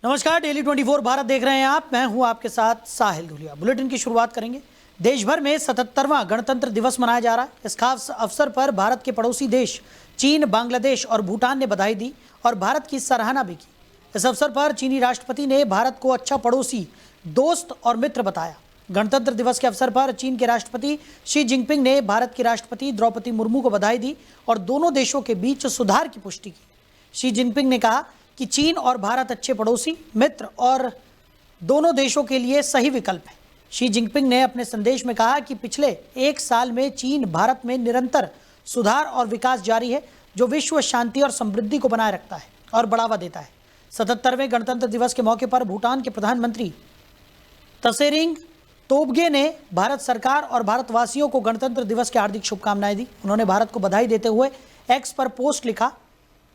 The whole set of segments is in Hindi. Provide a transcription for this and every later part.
नमस्कार, डेली 24 भारत देख रहे हैं आप। मैं हूं आपके साथ साहिल धुलिया। बुलेटिन की शुरुआत करेंगे। देश भर में 77वां गणतंत्र दिवस मनाया जा रहा है। इस खास अवसर पर भारत के पड़ोसी देश चीन, बांग्लादेश और भूटान ने बधाई दी और भारत की सराहना भी की। इस अवसर पर चीनी राष्ट्रपति ने भारत को अच्छा पड़ोसी, दोस्त और मित्र बताया। गणतंत्र दिवस के अवसर पर चीन के राष्ट्रपति शी जिनपिंग ने भारत की राष्ट्रपति द्रौपदी मुर्मू को बधाई दी और दोनों देशों के बीच सुधार की पुष्टि की। शी जिनपिंग ने कहा कि चीन और भारत अच्छे पड़ोसी, मित्र और दोनों देशों के लिए सही विकल्प है। शी जिनपिंग ने अपने संदेश में कहा कि पिछले एक साल में चीन भारत में निरंतर सुधार और विकास जारी है, जो विश्व शांति और समृद्धि को बनाए रखता है और बढ़ावा देता है। 77वें गणतंत्र दिवस के मौके पर भूटान के प्रधानमंत्री तशेरिंग तोब्गे ने भारत सरकार और भारतवासियों को गणतंत्र दिवस की हार्दिक शुभकामनाएं दी। उन्होंने भारत को बधाई देते हुए एक्स पर पोस्ट लिखा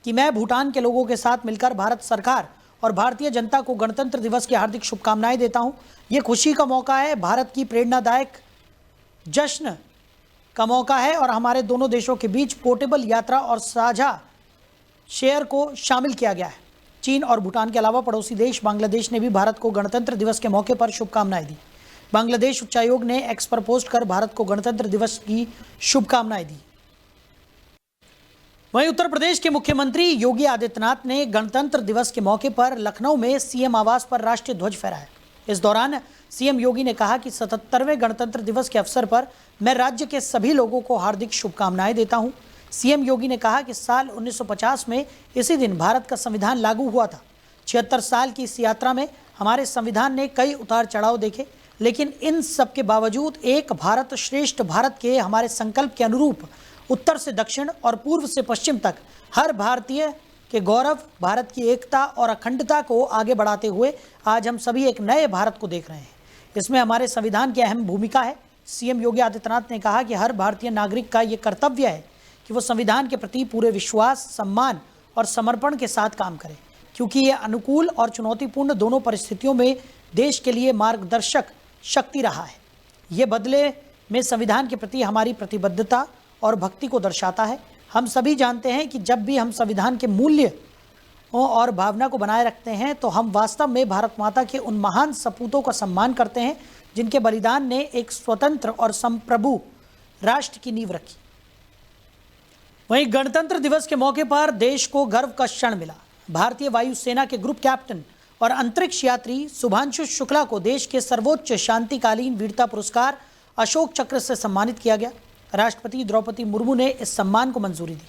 कि मैं भूटान के लोगों के साथ मिलकर भारत सरकार और भारतीय जनता को गणतंत्र दिवस की हार्दिक शुभकामनाएं देता हूं। ये खुशी का मौका है, भारत की प्रेरणादायक जश्न का मौका है और हमारे दोनों देशों के बीच पोर्टेबल यात्रा और साझा शेयर को शामिल किया गया है। चीन और भूटान के अलावा पड़ोसी देश बांग्लादेश ने भी भारत को गणतंत्र दिवस के मौके पर शुभकामनाएं दी। बांग्लादेश उच्चायोग ने एक्स पर पोस्ट कर भारत को गणतंत्र दिवस की शुभकामनाएं दी। वहीं उत्तर प्रदेश के मुख्यमंत्री योगी आदित्यनाथ ने गणतंत्र दिवस के मौके पर लखनऊ में सीएम आवास पर राष्ट्रीय ध्वज फहराया। इस दौरान सीएम योगी ने कहा कि 77वें गणतंत्र दिवस के अवसर पर मैं राज्य के सभी लोगों को हार्दिक शुभकामनाएं देता हूं। सीएम योगी ने कहा कि साल 1950 में इसी दिन भारत का संविधान लागू हुआ था। 76 साल की इस यात्रा में हमारे संविधान ने कई उतार चढ़ाव देखे, लेकिन इन सब के बावजूद एक भारत श्रेष्ठ भारत के हमारे संकल्प के अनुरूप उत्तर से दक्षिण और पूर्व से पश्चिम तक हर भारतीय के गौरव, भारत की एकता और अखंडता को आगे बढ़ाते हुए आज हम सभी एक नए भारत को देख रहे हैं। इसमें हमारे संविधान की अहम भूमिका है। सीएम योगी आदित्यनाथ ने कहा कि हर भारतीय नागरिक का ये कर्तव्य है कि वो संविधान के प्रति पूरे विश्वास, सम्मान और समर्पण के साथ काम करे, क्योंकि ये अनुकूल और चुनौतीपूर्ण दोनों परिस्थितियों में देश के लिए मार्गदर्शक शक्ति रहा है। ये बदले में संविधान के प्रति हमारी प्रतिबद्धता और भक्ति को दर्शाता है। हम सभी जानते हैं कि जब भी हम संविधान के मूल्य और भावना को बनाए रखते हैं तो हम वास्तव में भारत माता के उन महान सपूतों का सम्मान करते हैं जिनके बलिदान ने एक स्वतंत्र और संप्रभु राष्ट्र की नींव रखी। वहीं गणतंत्र दिवस के मौके पर देश को गर्व का क्षण मिला। भारतीय वायुसेना के ग्रुप कैप्टन और अंतरिक्ष यात्री शुभांशु शुक्ला को देश के सर्वोच्च शांतिकालीन वीरता पुरस्कार अशोक चक्र से सम्मानित किया गया। राष्ट्रपति द्रौपदी मुर्मू ने इस सम्मान को मंजूरी दी।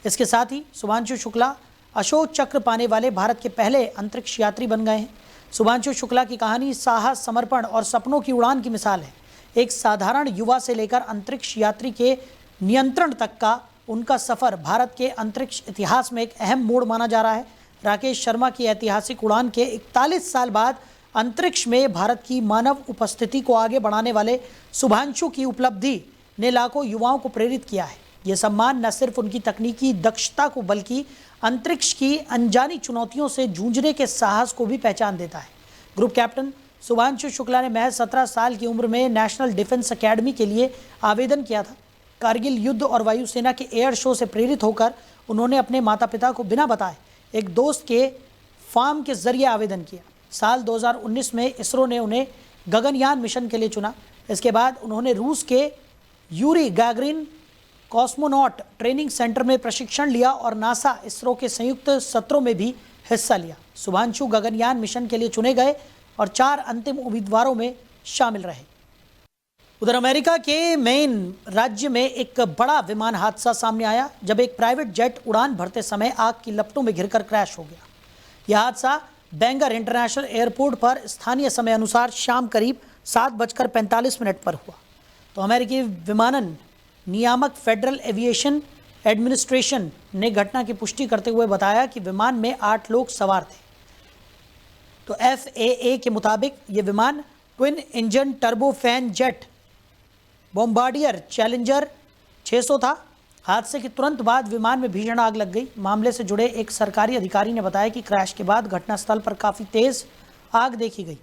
इसके साथ ही शुभांशु शुक्ला अशोक चक्र पाने वाले भारत के पहले अंतरिक्ष यात्री बन गए हैं। शुभांशु शुक्ला की कहानी साहस, समर्पण और सपनों की उड़ान की मिसाल है। एक साधारण युवा से लेकर अंतरिक्ष यात्री के नियंत्रण तक का उनका सफर भारत के अंतरिक्ष इतिहास में एक अहम मोड़ माना जा रहा है। राकेश शर्मा की ऐतिहासिक उड़ान के 41 साल बाद अंतरिक्ष में भारत की मानव उपस्थिति को आगे बढ़ाने वाले शुभांशु की उपलब्धि ने लाखों युवाओं को प्रेरित किया है। ये सम्मान न सिर्फ उनकी तकनीकी दक्षता को बल्कि अंतरिक्ष की अनजानी चुनौतियों से जूझने के साहस को भी पहचान देता है। ग्रुप कैप्टन शुभांशु शुक्ला ने महज 17 साल की उम्र में नेशनल डिफेंस अकेडमी के लिए आवेदन किया था। कारगिल युद्ध और वायुसेना के एयर शो से प्रेरित होकर उन्होंने अपने माता पिता को बिना बताए एक दोस्त के फार्म के जरिए आवेदन किया। साल 2019 में इसरो ने उन्हें गगनयान मिशन के लिए चुना। इसके बाद उन्होंने रूस के Yuri Gagarin cosmonaut training centre में प्रशिक्षण लिया और नासा इसरो के संयुक्त सत्रों में भी हिस्सा लिया। शुभांशु गगनयान मिशन के लिए चुने गए और 4 अंतिम उम्मीदवारों में शामिल रहे। उधर अमेरिका के मेन राज्य में एक बड़ा विमान हादसा सामने आया जब एक प्राइवेट जेट उड़ान भरते समय आग की लपटों में घिरकर क्रैश हो गया। यह हादसा बैंगर इंटरनेशनल एयरपोर्ट पर स्थानीय समय अनुसार शाम करीब 7:45 पर हुआ। तो अमेरिकी विमानन नियामक फेडरल एविएशन एडमिनिस्ट्रेशन ने घटना की पुष्टि करते हुए बताया कि विमान में 8 लोग सवार थे। तो FAA के मुताबिक ये विमान twin engine turbofan jet Bombardier challenger 600 था। हादसे के तुरंत बाद विमान में भीषण आग लग गई। मामले से जुड़े एक सरकारी अधिकारी ने बताया कि क्रैश के बाद घटनास्थल पर काफ़ी तेज आग देखी गई।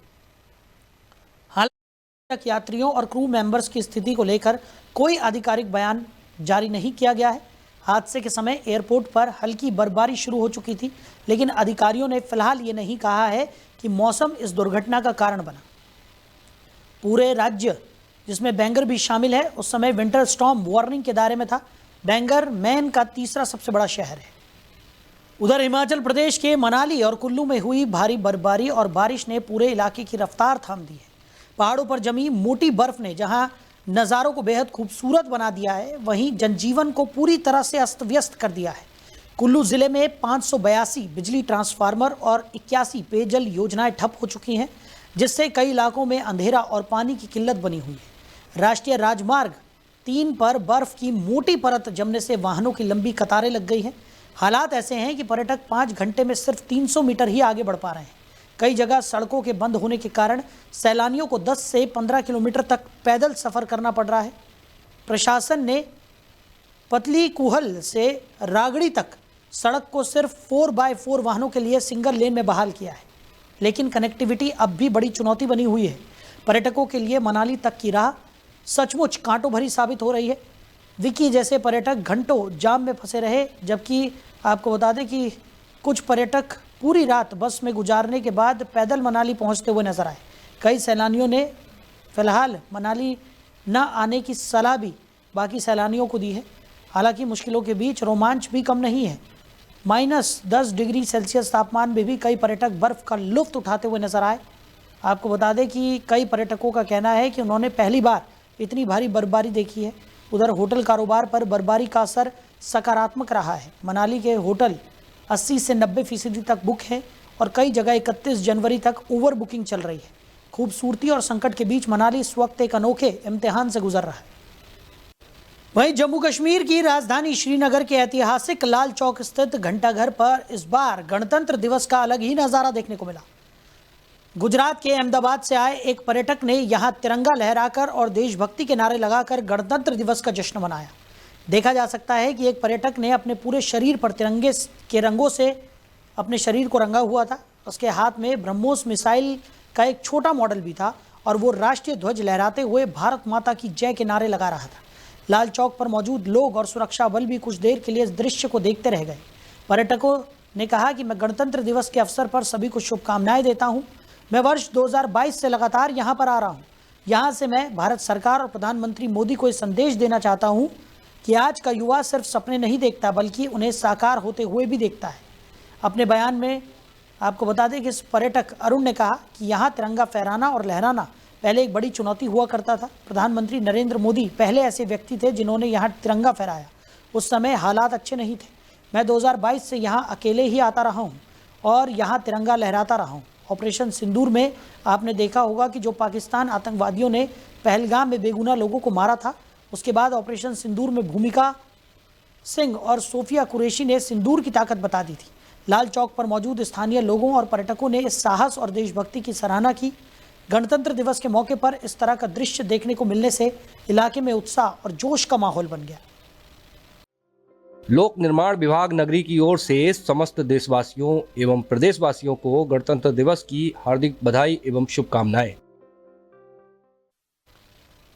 हालांकि यात्रियों और क्रू मेंबर्स की स्थिति को लेकर कोई आधिकारिक बयान जारी नहीं किया गया है। हादसे के समय एयरपोर्ट पर हल्की बर्फबारी शुरू हो चुकी थी, लेकिन अधिकारियों ने फिलहाल ये नहीं कहा है कि मौसम इस दुर्घटना का कारण बना। पूरे राज्य, जिसमें बैंगर भी शामिल है, उस समय विंटर स्टॉर्म वार्निंग के दायरे में था। बैंगर मैन का तीसरा सबसे बड़ा शहर है। उधर हिमाचल प्रदेश के मनाली और कुल्लू में हुई भारी बर्फबारी और बारिश ने पूरे इलाके की रफ्तार थाम दी है। पहाड़ों पर जमी मोटी बर्फ ने जहां नज़ारों को बेहद खूबसूरत बना दिया है, वहीं जनजीवन को पूरी तरह से अस्त व्यस्त कर दिया है। कुल्लू जिले में 582 बिजली ट्रांसफार्मर और 81 पेयजल योजनाएं ठप हो चुकी हैं, जिससे कई इलाकों में अंधेरा और पानी की किल्लत बनी हुई है। राष्ट्रीय राजमार्ग 3 पर बर्फ की मोटी परत जमने से वाहनों की लंबी कतारें लग गई हैं। हालात ऐसे हैं कि पर्यटक 5 घंटे में सिर्फ 300 मीटर ही आगे बढ़ पा रहे हैं। कई जगह सड़कों के बंद होने के कारण सैलानियों को 10 से 15 किलोमीटर तक पैदल सफ़र करना पड़ रहा है। प्रशासन ने पतली कुहल से रागड़ी तक सड़क को सिर्फ 4x4 वाहनों के लिए सिंगल लेन में बहाल किया है, लेकिन कनेक्टिविटी अब भी बड़ी चुनौती बनी हुई है। पर्यटकों के लिए मनाली तक की राह सचमुच कांटों भरी साबित हो रही है। विकी जैसे पर्यटक घंटों जाम में फंसे रहे, जबकि आपको बता दें कि कुछ पर्यटक पूरी रात बस में गुजारने के बाद पैदल मनाली पहुंचते हुए नजर आए। कई सैलानियों ने फिलहाल मनाली न आने की सलाह भी बाकी सैलानियों को दी है। हालांकि मुश्किलों के बीच रोमांच भी कम नहीं है। -10 डिग्री सेल्सियस तापमान में भी कई पर्यटक बर्फ़ का लुत्फ़ उठाते हुए नजर आए। आपको बता दें कि कई पर्यटकों का कहना है कि उन्होंने पहली बार इतनी भारी बर्फबारी देखी है। उधर होटल कारोबार पर बर्फबारी का असर सकारात्मक रहा है। मनाली के होटल 80 से 90% तक बुक हैं और कई जगह 31 जनवरी तक ओवर बुकिंग चल रही है। खूबसूरती और संकट के बीच मनाली इस वक्त एक अनोखे इम्तिहान से गुजर रहा है। वहीं जम्मू कश्मीर की राजधानी श्रीनगर के ऐतिहासिक लाल चौक स्थित घंटाघर पर इस बार गणतंत्र दिवस का अलग ही नज़ारा देखने को मिला। गुजरात के अहमदाबाद से आए एक पर्यटक ने यहां तिरंगा लहराकर और देशभक्ति के नारे लगाकर गणतंत्र दिवस का जश्न मनाया। देखा जा सकता है कि एक पर्यटक ने अपने पूरे शरीर पर तिरंगे के रंगों से अपने शरीर को रंगा हुआ था। उसके हाथ में ब्रह्मोस मिसाइल का एक छोटा मॉडल भी था और वो राष्ट्रीय ध्वज लहराते हुए भारत माता की जय के नारे लगा रहा था। लाल चौक पर मौजूद लोग और सुरक्षा बल भी कुछ देर के लिए इस दृश्य को देखते रह गए। पर्यटकों ने कहा कि मैं गणतंत्र दिवस के अवसर पर सभी को शुभकामनाएं देता हूं। मैं वर्ष 2022 से लगातार यहां पर आ रहा हूं। यहां से मैं भारत सरकार और प्रधानमंत्री मोदी को ये संदेश देना चाहता हूं कि आज का युवा सिर्फ सपने नहीं देखता, बल्कि उन्हें साकार होते हुए भी देखता है। अपने बयान में आपको बता दें कि इस पर्यटक अरुण ने कहा कि यहाँ तिरंगा फहराना और लहराना पहले एक बड़ी चुनौती हुआ करता था। प्रधानमंत्री नरेंद्र मोदी पहले ऐसे व्यक्ति थे जिन्होंने यहाँ तिरंगा फहराया। उस समय हालात अच्छे नहीं थे। मैं 2022 से यहाँ अकेले ही आता रहा हूँ और यहाँ तिरंगा लहराता रहा हूँ। ऑपरेशन सिंदूर में आपने देखा होगा कि जो पाकिस्तान आतंकवादियों ने पहलगाम में बेगुनाह लोगों को मारा था, उसके बाद ऑपरेशन सिंदूर में भूमिका सिंह और सोफिया कुरैशी ने सिंदूर की ताकत बता दी थी। लाल चौक पर मौजूद स्थानीय लोगों और पर्यटकों ने इस साहस और देशभक्ति की सराहना की। गणतंत्र दिवस के मौके पर इस तरह का दृश्य देखने को मिलने से इलाके में उत्साह और जोश का माहौल बन गया। लोक निर्माण विभाग नगरी की ओर से समस्त देशवासियों एवं प्रदेशवासियों को गणतंत्र दिवस की हार्दिक बधाई एवं शुभकामनाएं।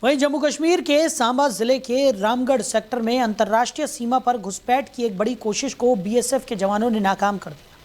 वहीं जम्मू कश्मीर के सांबा जिले के रामगढ़ सेक्टर में अंतर्राष्ट्रीय सीमा पर घुसपैठ की एक बड़ी कोशिश को बीएसएफ के जवानों ने नाकाम कर दिया।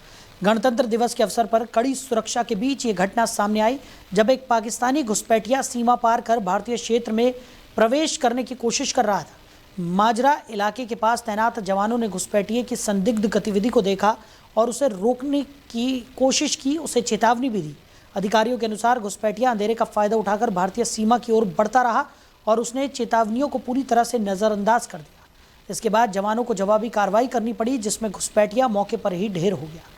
गणतंत्र दिवस के अवसर पर कड़ी सुरक्षा के बीच ये घटना सामने आई, जब एक पाकिस्तानी घुसपैठिया सीमा पार कर भारतीय क्षेत्र में प्रवेश करने की कोशिश कर रहा था। माजरा इलाके के पास तैनात जवानों ने घुसपैठिए की संदिग्ध गतिविधि को देखा और उसे रोकने की कोशिश की, उसे चेतावनी भी दी। अधिकारियों के अनुसार घुसपैठिया अंधेरे का फायदा उठाकर भारतीय सीमा की ओर बढ़ता रहा और उसने चेतावनियों को पूरी तरह से नज़रअंदाज कर दिया। इसके बाद जवानों को जवाबी कार्रवाई करनी पड़ी, जिसमें घुसपैठिया मौके पर ही ढेर हो गया।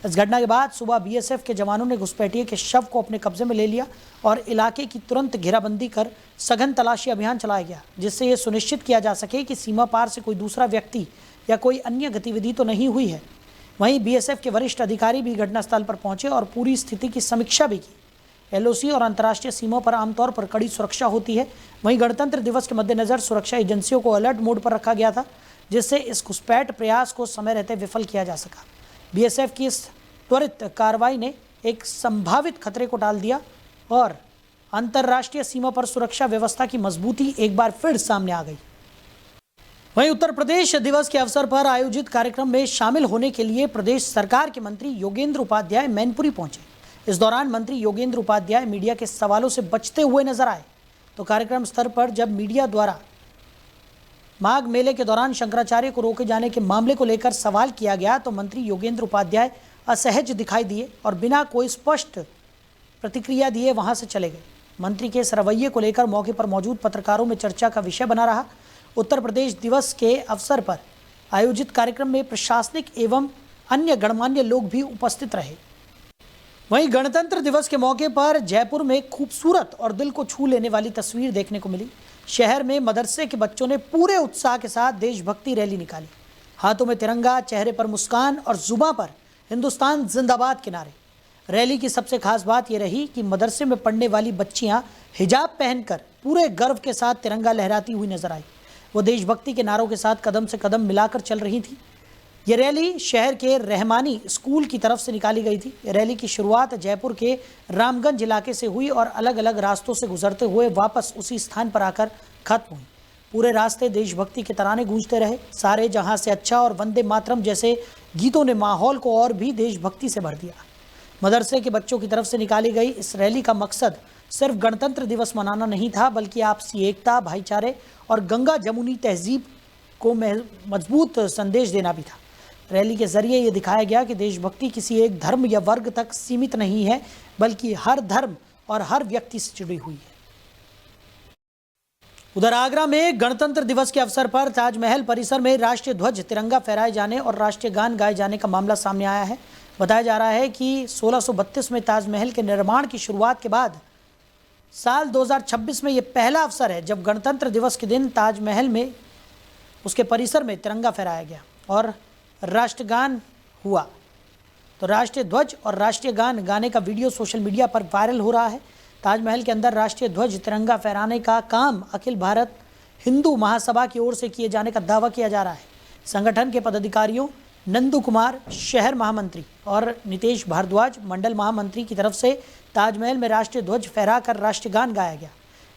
इस घटना के बाद सुबह बीएसएफ के जवानों ने घुसपैठिए के शव को अपने कब्जे में ले लिया और इलाके की तुरंत घेराबंदी कर सघन तलाशी अभियान चलाया गया, जिससे यह सुनिश्चित किया जा सके कि सीमा पार से कोई दूसरा व्यक्ति या कोई अन्य गतिविधि तो नहीं हुई है। वहीं बीएसएफ के वरिष्ठ अधिकारी भी घटनास्थल पर पहुंचे और पूरी स्थिति की समीक्षा भी की। एलओसी और अंतर्राष्ट्रीय सीमा पर आमतौर पर कड़ी सुरक्षा होती है। वहीं गणतंत्र दिवस के मद्देनजर सुरक्षा एजेंसियों को अलर्ट मोड पर रखा गया था, जिससे इस घुसपैठ प्रयास को समय रहते विफल किया जा सका। बीएसएफ की इस त्वरित कार्रवाई ने एक संभावित खतरे को टाल दिया और अंतर्राष्ट्रीय सीमा पर सुरक्षा व्यवस्था की मजबूती एक बार फिर सामने आ गई। वहीं उत्तर प्रदेश दिवस के अवसर पर आयोजित कार्यक्रम में शामिल होने के लिए प्रदेश सरकार के मंत्री योगेंद्र उपाध्याय मैनपुरी पहुंचे। इस दौरान मंत्री योगेंद्र उपाध्याय मीडिया के सवालों से बचते हुए नजर आए। तो कार्यक्रम स्तर पर जब मीडिया द्वारा माघ मेले के दौरान शंकराचार्य को रोके जाने के मामले को लेकर सवाल किया गया तो मंत्री योगेंद्र उपाध्याय असहज दिखाई दिए और बिना कोई स्पष्ट प्रतिक्रिया दिए वहां से चले गए। मंत्री के इस रवैये को लेकर मौके पर मौजूद पत्रकारों में चर्चा का विषय बना रहा। उत्तर प्रदेश दिवस के अवसर पर आयोजित कार्यक्रम में प्रशासनिक एवं अन्य गणमान्य लोग भी उपस्थित रहे। वहीं गणतंत्र दिवस के मौके पर जयपुर में खूबसूरत और दिल को छू लेने वाली तस्वीर देखने को मिली। शहर में मदरसे के बच्चों ने पूरे उत्साह के साथ देशभक्ति रैली निकाली। हाथों में तिरंगा, चेहरे पर मुस्कान और जुबां पर हिंदुस्तान जिंदाबाद के नारे। रैली की सबसे खास बात यह रही कि मदरसे में पढ़ने वाली बच्चियां हिजाब पहनकर पूरे गर्व के साथ तिरंगा लहराती हुई नजर आई। वो देशभक्ति के नारों के साथ कदम से कदम मिलाकर चल रही थी। ये रैली शहर के रहमानी स्कूल की तरफ से निकाली गई थी। रैली की शुरुआत जयपुर के रामगंज इलाके से हुई और अलग अलग रास्तों से गुजरते हुए वापस उसी स्थान पर आकर खत्म हुई। पूरे रास्ते देशभक्ति के तराने गूंजते रहे। सारे जहां से अच्छा और वंदे मातरम जैसे गीतों ने माहौल को और भी देशभक्ति से भर दिया। मदरसे के बच्चों की तरफ से निकाली गई इस रैली का मकसद सिर्फ गणतंत्र दिवस मनाना नहीं था, बल्कि आपसी एकता, भाईचारे और गंगा जमुनी तहजीब को मजबूत संदेश देना भी था। रैली के जरिए ये दिखाया गया कि देशभक्ति किसी एक धर्म या वर्ग तक सीमित नहीं है, बल्कि हर धर्म और हर व्यक्ति से जुड़ी हुई है। उधर आगरा में गणतंत्र दिवस के अवसर पर ताजमहल परिसर में राष्ट्रीय ध्वज तिरंगा फहराए जाने और राष्ट्रीय गान गाए जाने का मामला सामने आया है। बताया जा रहा है कि 1632 में ताजमहल के निर्माण की शुरुआत के बाद साल 2026 में ये पहला अवसर है जब गणतंत्र दिवस के दिन ताजमहल में उसके परिसर में तिरंगा फहराया गया और राष्ट्रगान हुआ। तो राष्ट्रीय ध्वज और राष्ट्रीय गान गाने का वीडियो सोशल मीडिया पर वायरल हो रहा है। ताजमहल के अंदर राष्ट्रीय ध्वज तिरंगा फहराने का काम अखिल भारत हिंदू महासभा की ओर से किए जाने का दावा किया जा रहा है। संगठन के पदाधिकारियों नंदू कुमार शहर महामंत्री और नितेश भारद्वाज मंडल महामंत्री की तरफ से ताजमहल में राष्ट्रीय ध्वज फहराकर राष्ट्रगान गाया गया।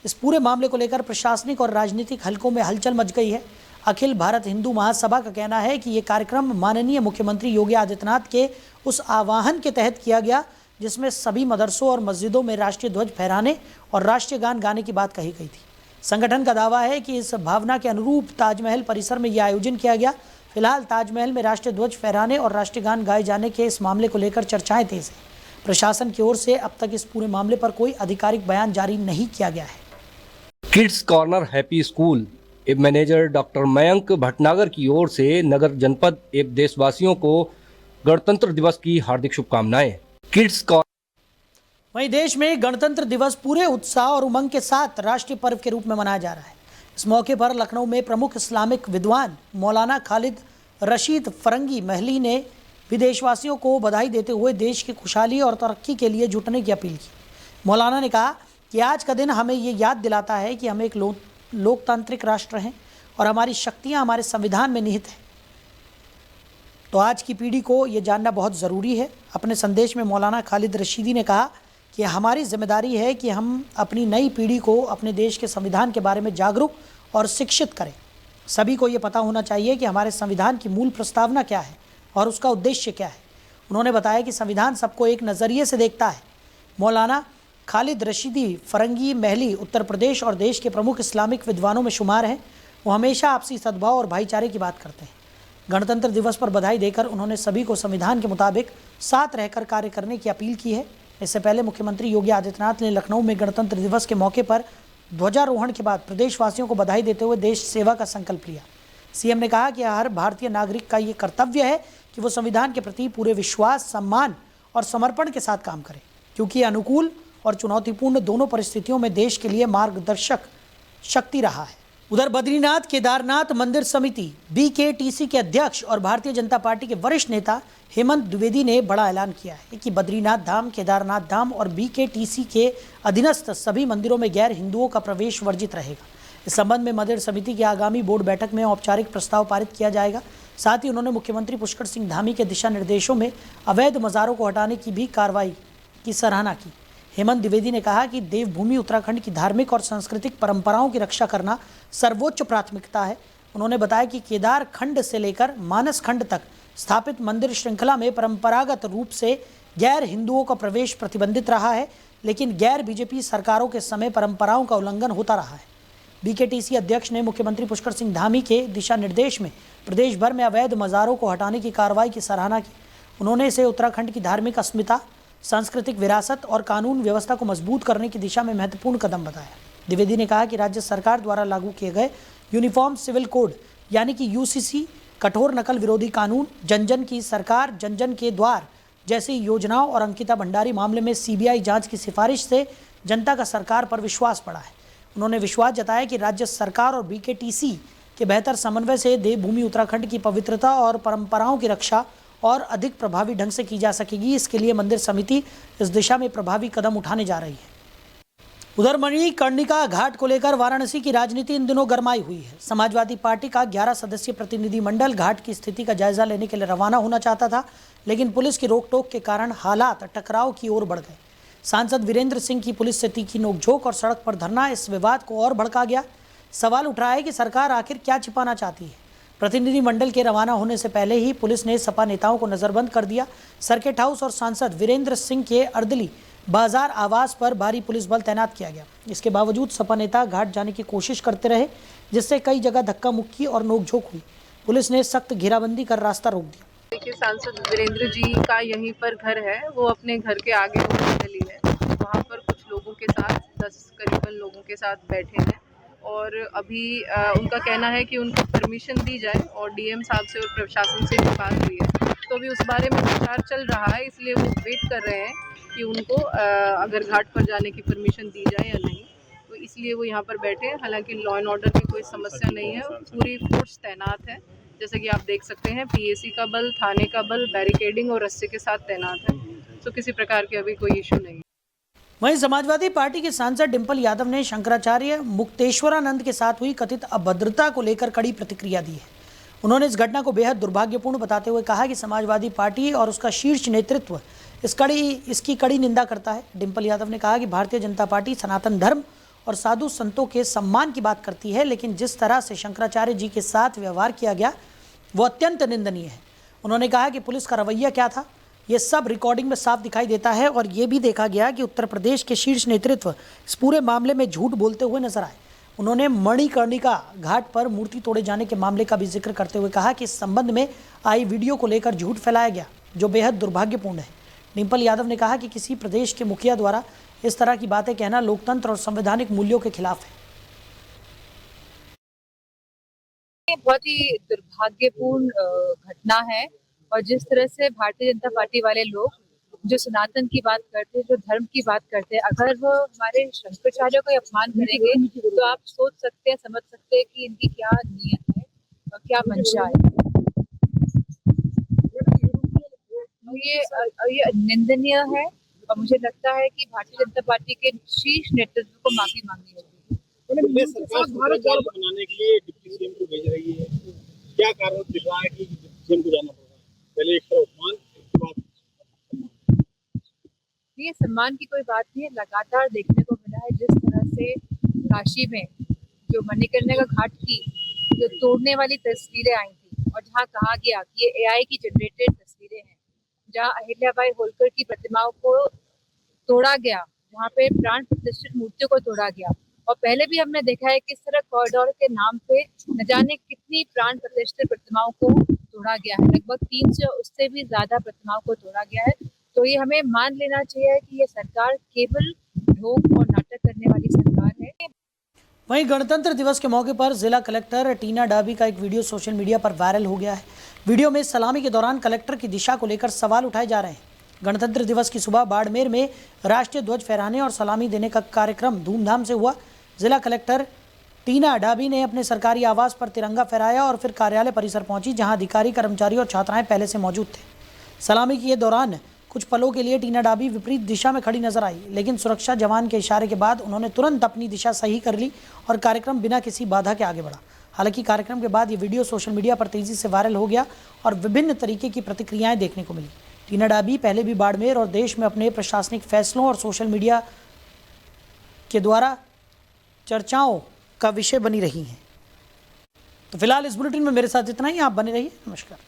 इस पूरे मामले को लेकर प्रशासनिक और राजनीतिक हलकों में हलचल मच गई है। अखिल भारत हिंदू महासभा का कहना है कि ये कार्यक्रम माननीय मुख्यमंत्री योगी आदित्यनाथ के उस आह्वान के तहत किया गया जिसमें सभी मदरसों और मस्जिदों में राष्ट्रीय ध्वज फहराने और राष्ट्रीय गान गाने की बात कही गई थी। संगठन का दावा है कि इस भावना के अनुरूप ताजमहल परिसर में यह आयोजन किया गया। फिलहाल ताजमहल में राष्ट्रीय ध्वज फहराने और राष्ट्रीय गान गाए जाने के इस मामले को लेकर चर्चाएं तेज हैं। प्रशासन की ओर से अब तक इस पूरे मामले पर कोई आधिकारिक बयान जारी नहीं किया गया है। किड्स कॉर्नर हैप्पी स्कूल एवं मैनेजर डॉक्टर मयंक भटनागर की ओर से नगर जनपद एवं देशवासियों को गणतंत्र दिवस की हार्दिक शुभकामनाएं। किड्स वहीं देश में गणतंत्र दिवस पूरे उत्साह और उमंग के साथ राष्ट्रीय पर्व के रूप में मनाया जा रहा है। इस मौके पर लखनऊ में प्रमुख इस्लामिक विद्वान मौलाना खालिद रशीद फरंगी महली ने भी देशवासियों को बधाई देते हुए देश की खुशहाली और तरक्की के लिए जुटने की अपील की। मौलाना ने कहा कि आज का दिन हमें ये याद दिलाता है कि हम एक लोकतांत्रिक राष्ट्र हैं और हमारी शक्तियां हमारे संविधान में निहित हैं। तो आज की पीढ़ी को ये जानना बहुत ज़रूरी है। अपने संदेश में मौलाना खालिद रशीदी ने कहा कि हमारी जिम्मेदारी है कि हम अपनी नई पीढ़ी को अपने देश के संविधान के बारे में जागरूक और शिक्षित करें। सभी को ये पता होना चाहिए कि हमारे संविधान की मूल प्रस्तावना क्या है और उसका उद्देश्य क्या है। उन्होंने बताया कि संविधान सबको एक नज़रिए से देखता है। मौलाना खालिद रशीदी फरंगी महली उत्तर प्रदेश और देश के प्रमुख इस्लामिक विद्वानों में शुमार हैं। वो हमेशा आपसी सद्भाव और भाईचारे की बात करते हैं। गणतंत्र दिवस पर बधाई देकर उन्होंने सभी को संविधान के मुताबिक साथ रहकर कार्य करने की अपील की है। इससे पहले मुख्यमंत्री योगी आदित्यनाथ ने लखनऊ में गणतंत्र दिवस के मौके पर ध्वजारोहण के बाद प्रदेशवासियों को बधाई देते हुए देश सेवा का संकल्प लिया। सीएम ने कहा कि हर भारतीय नागरिक का ये कर्तव्य है कि वो संविधान के प्रति पूरे विश्वास, सम्मान और समर्पण के साथ काम करे, क्योंकि अनुकूल और चुनौतीपूर्ण दोनों परिस्थितियों में देश के लिए मार्गदर्शक शक्ति रहा है। उधर बद्रीनाथ केदारनाथ मंदिर समिति BKTC के अध्यक्ष और भारतीय जनता पार्टी के वरिष्ठ नेता हेमंत द्विवेदी ने बड़ा ऐलान किया है कि बद्रीनाथ धाम, केदारनाथ धाम और BKTC के अधीनस्थ सभी मंदिरों में गैर हिंदुओं का प्रवेश वर्जित रहेगा। इस संबंध में मंदिर समिति की आगामी बोर्ड बैठक में औपचारिक प्रस्ताव पारित किया जाएगा। साथ ही उन्होंने मुख्यमंत्री पुष्कर सिंह धामी के दिशा निर्देशों में अवैध मज़ारों को हटाने की भी कार्रवाई की सराहना की। हेमंत द्विवेदी ने कहा कि देवभूमि उत्तराखंड की धार्मिक और सांस्कृतिक परंपराओं की रक्षा करना सर्वोच्च प्राथमिकता है। उन्होंने बताया कि केदार खंड से लेकर मानस खंड तक स्थापित मंदिर श्रृंखला में परंपरागत रूप से गैर हिंदुओं का प्रवेश प्रतिबंधित रहा है, लेकिन गैर बीजेपी सरकारों के समय परंपराओं का उल्लंघन होता रहा है। बीकेटीसी अध्यक्ष ने मुख्यमंत्री पुष्कर सिंह धामी के दिशा निर्देश में प्रदेश भर में अवैध मज़ारों को हटाने की कार्रवाई की सराहना की। उन्होंने इसे उत्तराखंड की धार्मिक अस्मिता, सांस्कृतिक विरासत और कानून व्यवस्था को मजबूत करने की दिशा में महत्वपूर्ण कदम बताया। द्विवेदी ने कहा कि राज्य सरकार द्वारा लागू किए गए यूनिफॉर्म सिविल कोड यानी कि यूसीसी, कठोर नकल विरोधी कानून, जन जन की सरकार, जन जन के द्वार जैसी योजनाओं और अंकिता भंडारी मामले में सीबीआई जांच की सिफारिश से जनता का सरकार पर विश्वास बढ़ा है। उन्होंने विश्वास जताया कि राज्य सरकार और बीकेटीसी के बेहतर समन्वय से देवभूमि उत्तराखंड की पवित्रता और परंपराओं की रक्षा और अधिक प्रभावी ढंग से की जा सकेगी। इसके लिए मंदिर समिति इस दिशा में प्रभावी कदम उठाने जा रही है। उधर मणिकर्णिका घाट को लेकर वाराणसी की राजनीति इन दिनों गरमाई हुई है। समाजवादी पार्टी का 11 सदस्यीय प्रतिनिधिमंडल घाट की स्थिति का जायजा लेने के लिए रवाना होना चाहता था, लेकिन पुलिस की रोक-टोक के कारण हालात टकराव की ओर बढ़ गए। सांसद वीरेंद्र सिंह की पुलिस से तीखी नोकझोंक और सड़क पर धरना इस विवाद को और भड़का गया। सवाल उठ रहा है कि सरकार आखिर क्या छिपाना चाहती है। प्रतिनिधिमंडल के रवाना होने से पहले ही पुलिस ने सपा नेताओं को नजरबंद कर दिया। सर्किट हाउस और सांसद वीरेंद्र सिंह के अर्दली बाजार आवास पर भारी पुलिस बल तैनात किया गया। इसके बावजूद सपा नेता घाट जाने की कोशिश करते रहे, जिससे कई जगह धक्का मुक्की और नोकझोंक हुई। पुलिस ने सख्त घेराबंदी कर रास्ता रोक दिया। देखिए, सांसद वीरेंद्र जी का यहीं पर घर है, वो अपने घर के आगे गली है, वहाँ पर कुछ लोगों के साथ 10 करीबन लोगों के साथ बैठे हैं और अभी उनका कहना है कि उनको परमिशन दी जाए और डीएम साहब से और प्रशासन से भी बात हुई है, तो अभी उस बारे में विचार चल रहा है, इसलिए वो वेट कर रहे हैं कि उनको अगर घाट पर जाने की परमिशन दी जाए या नहीं, तो इसलिए वो यहाँ पर बैठे हैं। हालांकि लॉ एंड ऑर्डर की कोई समस्या नहीं है, पूरी फोर्स तैनात है, जैसे कि आप देख सकते हैं पीएसी का बल, थाने का बल, बैरिकेडिंग और रस्से के साथ तैनात है, तो किसी प्रकार के अभी कोई इशू नहीं। वहीं समाजवादी पार्टी के सांसद डिंपल यादव ने शंकराचार्य मुक्तेश्वरानंद के साथ हुई कथित अभद्रता को लेकर कड़ी प्रतिक्रिया दी है। उन्होंने इस घटना को बेहद दुर्भाग्यपूर्ण बताते हुए कहा कि समाजवादी पार्टी और उसका शीर्ष नेतृत्व इसकी कड़ी निंदा करता है। डिंपल यादव ने कहा कि भारतीय जनता पार्टी सनातन धर्म और साधु संतों के सम्मान की बात करती है, लेकिन जिस तरह से शंकराचार्य जी के साथ व्यवहार किया गया वो अत्यंत निंदनीय है। उन्होंने कहा कि पुलिस का रवैया क्या था, ये सब रिकॉर्डिंग में साफ दिखाई देता है और ये भी देखा गया कि उत्तर प्रदेश के शीर्ष नेतृत्व इस पूरे मामले में झूठ बोलते हुए नजर आए। उन्होंने मणिकर्णिका घाट पर मूर्ति तोड़े जाने के मामले का भी जिक्र करते हुए कहा कि इस संबंध में आई वीडियो को लेकर झूठ फैलाया गया, जो बेहद दुर्भाग्यपूर्ण है। डिंपल यादव ने कहा कि किसी प्रदेश के मुखिया द्वारा इस तरह की बातें कहना लोकतंत्र और संवैधानिक मूल्यों के खिलाफ है। बहुत ही दुर्भाग्यपूर्ण घटना है और जिस तरह से भारतीय जनता पार्टी वाले लोग जो सनातन की बात करते हैं, जो धर्म की बात करते हैं, अगर वो हमारे शंकराचार्य को अपमान करेंगे तो आप सोच सकते हैं, समझ सकते हैं कि इनकी क्या नीयत है और क्या मंशा है। ये निंदनीय है और मुझे लगता है कि भारतीय जनता पार्टी के शीर्ष नेतृत्व को माफी मांगनी चाहिए। सरकार भारत जाल बनाने के लिए डिप्टी सीएम को भेज रही है, क्या कारण दिख रहा है कि डिप्टी सीएम को जाना पड़ रहा है? पहले एक तरफ अपमान, इसके बाद ये सम्मान की कोई बात नहीं है। लगातार देखने को मिला है जिस तरह से काशी में जो मणिकर्णिका घाट की जो तोड़ने वाली तस्वीरें आई थी और जहाँ कहा गया कि ये एआई की जनरेटेड तस्वीरें हैं, जहाँ अहिल्याबाई होलकर की प्रतिमाओं को तोड़ा गया, जहाँ पे प्राण प्रतिष्ठित मूर्तियों को तोड़ा गया। और पहले भी हमने देखा है किस तरह कॉरिडोर के नाम पे न जाने कितनी प्राण प्रतिष्ठित प्रतिमाओं को तोड़ा गया है, लगभग 300 उससे भी ज्यादा प्रतिमाओं को तोड़ा गया है। तो ये हमें मान लेना चाहिए कि ये सरकार केवल ढोंग और नाटक करने वाली सरकार है। वहीं गणतंत्र दिवस के मौके पर जिला कलेक्टर टीना डाबी का एक वीडियो सोशल मीडिया पर वायरल हो गया है। वीडियो में सलामी के दौरान कलेक्टर की दिशा को लेकर सवाल उठाए जा रहे हैं। गणतंत्र दिवस की सुबह बाड़मेर में राष्ट्रीय ध्वज फहराने और सलामी देने का कार्यक्रम धूमधाम से हुआ। जिला कलेक्टर टीना डाबी ने अपने सरकारी आवास पर तिरंगा फहराया और फिर कार्यालय परिसर पहुंची, जहां अधिकारी, कर्मचारी और छात्राएं पहले से मौजूद थे। सलामी के दौरान कुछ पलों के लिए टीना डाबी विपरीत दिशा में खड़ी नजर आई, लेकिन सुरक्षा जवान के इशारे के बाद उन्होंने तुरंत अपनी दिशा सही कर ली और कार्यक्रम बिना किसी बाधा के आगे बढ़ा। हालांकि कार्यक्रम के बाद ये वीडियो सोशल मीडिया पर तेजी से वायरल हो गया और विभिन्न तरीके की प्रतिक्रियाएं देखने को मिली। टीना डाबी पहले भी बाड़मेर और देश में अपने प्रशासनिक फैसलों और सोशल मीडिया के द्वारा चर्चाओं का विषय बनी रही हैं। तो फिलहाल इस बुलेटिन में मेरे साथ इतना ही। आप बने रहिए। नमस्कार।